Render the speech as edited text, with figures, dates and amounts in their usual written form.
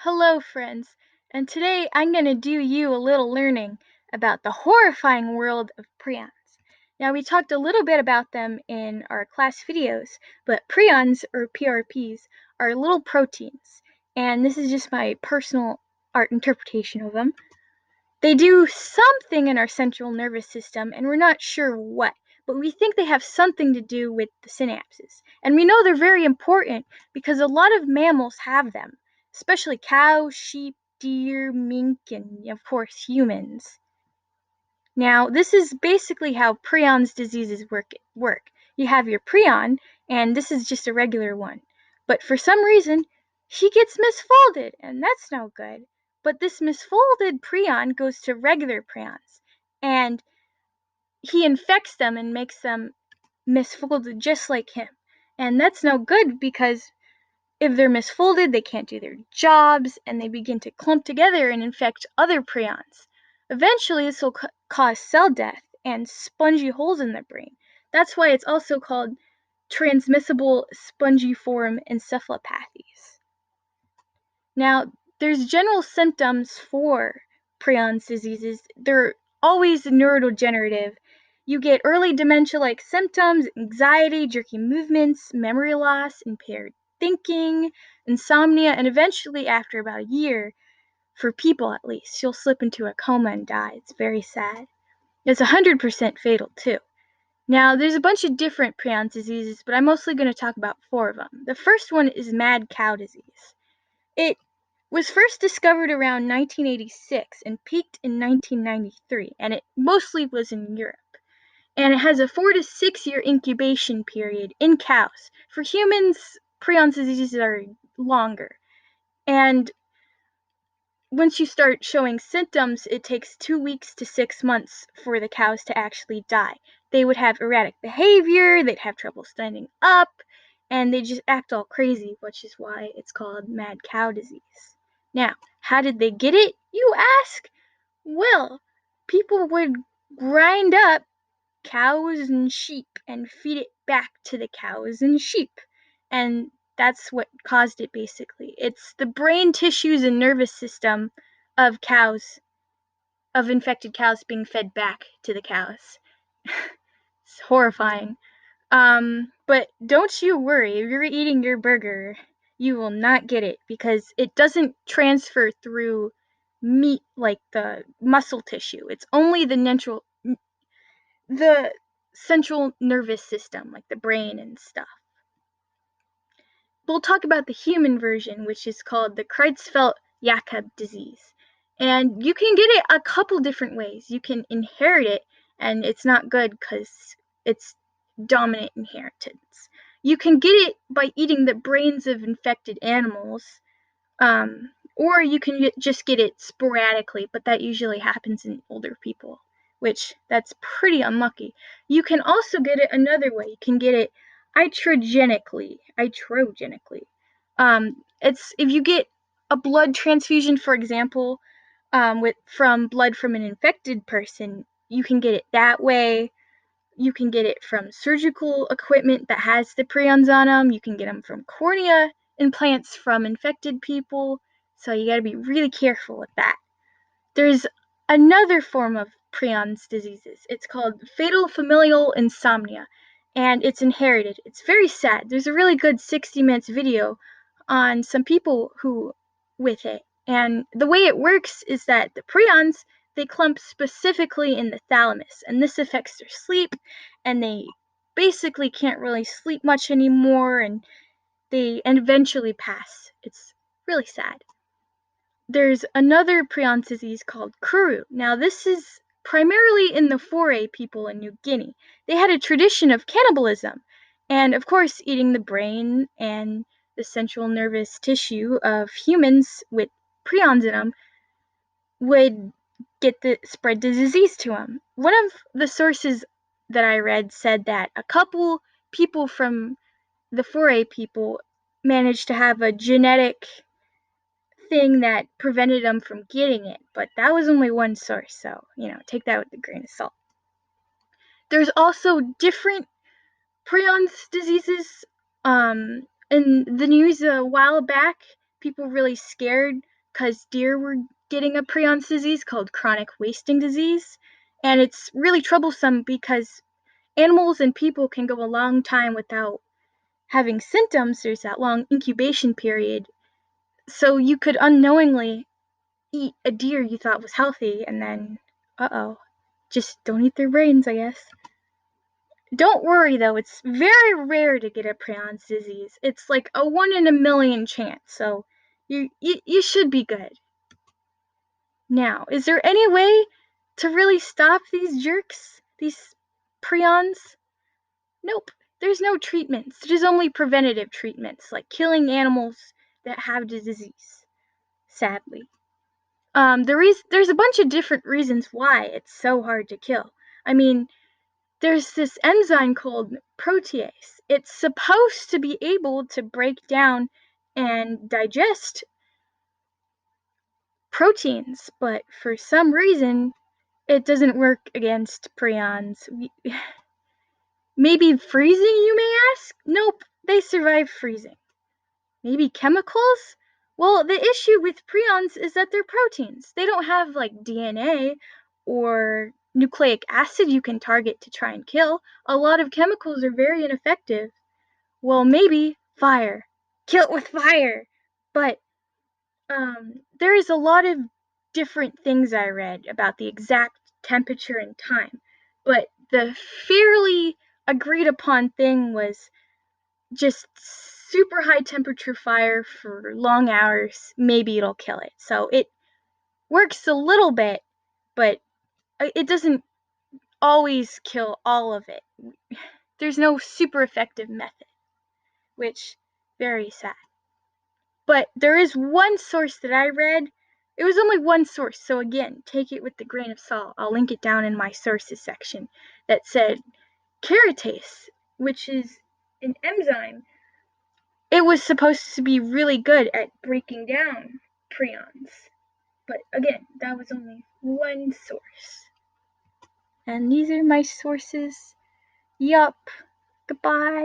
Hello, friends, and today I'm going to do you a little learning about the horrifying world of prions. Now, we talked a little bit about them in our class videos, but prions, or PRPs, are little proteins, and this is just my personal art interpretation of them. They do something in our central nervous system, and we're not sure what, but we think they have something to do with the synapses. And we know they're very important because a lot of mammals have them, especially cows, sheep, deer, mink, and of course humans. Now, this is basically how Prions diseases work. You have your prion, and this is just a regular one. But for some reason, he gets misfolded, and that's no good. But this misfolded prion goes to regular prions, and he infects them and makes them misfolded just like him. And that's no good because if they're misfolded, they can't do their jobs, and they begin to clump together and infect other prions. Eventually, this will cause cell death and spongy holes in the brain. That's why it's also called transmissible spongiform encephalopathies. Now, there's general symptoms for Prions diseases. They're always neurodegenerative. You get early dementia-like symptoms, anxiety, jerky movements, memory loss, impaired thinking, insomnia, and eventually, after about a year, for people at least, you'll slip into a coma and die. It's very sad. It's 100% fatal, too. Now, there's a bunch of different prion diseases, but I'm mostly going to talk about 4 of them. The first one is mad cow disease. It was first discovered around 1986 and peaked in 1993, and it mostly was in Europe. And it has a 4 to 6 year incubation period in cows. For humans, prion diseases are longer. And once you start showing symptoms, it takes 2 weeks to 6 months for the cows to actually die. They would have erratic behavior, they'd have trouble standing up, and they just act all crazy, which is why it's called mad cow disease. Now, how did they get it, you ask? Well, people would grind up cows and sheep and feed it back to the cows and sheep. And that's what caused it, basically. It's the brain tissues and nervous system of cows, of infected cows, being fed back to the cows. It's horrifying. But don't you worry, if you're eating your burger, you will not get it because it doesn't transfer through meat like the muscle tissue. It's only the central nervous system, like the brain and stuff. We'll talk about the human version, which is called the Creutzfeldt-Jakob disease. And you can get it a couple different ways. You can inherit it, and it's not good because it's dominant inheritance. You can get it by eating the brains of infected animals, or you can just get it sporadically, but that usually happens in older people, which that's pretty unlucky. You can also get it another way. You can get it iatrogenically. It's if you get a blood transfusion, for example, from blood from an infected person, you can get it that way. You can get it from surgical equipment that has the prions on them. You can get them from cornea implants from infected people. So you got to be really careful with that. There's another form of prions diseases. It's called fatal familial insomnia, and it's inherited. It's very sad. There's a really good 60 minutes video on some people who with it. And the way it works is that the prions, they clump specifically in the thalamus, and this affects their sleep, and they basically can't really sleep much anymore, and they eventually pass. It's really sad. There's another prion disease called Kuru. Now, this is primarily in the foray people in New Guinea. They had a tradition of cannibalism, and of course, eating the brain and the central nervous tissue of humans with prions in them would spread the disease to them. One of the sources that I read said that a couple people from the foray people managed to have a genetic thing that prevented them from getting it, but that was only one source, so, take that with a grain of salt. There's also different prions diseases. In the news a while back, people were really scared because deer were getting a Prions disease called chronic wasting disease. And it's really troublesome because animals and people can go a long time without having symptoms. There's that long incubation period. So you could unknowingly eat a deer you thought was healthy, and then, just don't eat their brains, I guess. Don't worry though, it's very rare to get a Prions disease. It's like a 1 in a million chance, so you should be good. Now, is there any way to really stop these jerks? These Prions? Nope. There's no treatments. There's only preventative treatments, like killing animals that have the disease, sadly. There's a bunch of different reasons why it's so hard to kill. I mean, there's this enzyme called protease. It's supposed to be able to break down and digest proteins, but for some reason, it doesn't work against prions. Maybe freezing, you may ask? Nope, they survive freezing. Maybe chemicals? Well, the issue with prions is that they're proteins. They don't have like DNA or nucleic acid you can target to try and kill. A lot of chemicals are very ineffective. Well, maybe fire. Kill it with fire. But there is a lot of different things I read about the exact temperature and time. But the fairly agreed upon thing was just super high temperature fire for long hours, maybe it'll kill it. So it works a little bit, but it doesn't always kill all of it. There's no super effective method, which very sad. But there is one source that I read. It was only one source, so again, take it with a grain of salt. I'll link it down in my sources section that said keratase, which is an enzyme. It was supposed to be really good at breaking down prions. But again, that was only one source. And these are my sources. Yup. Goodbye.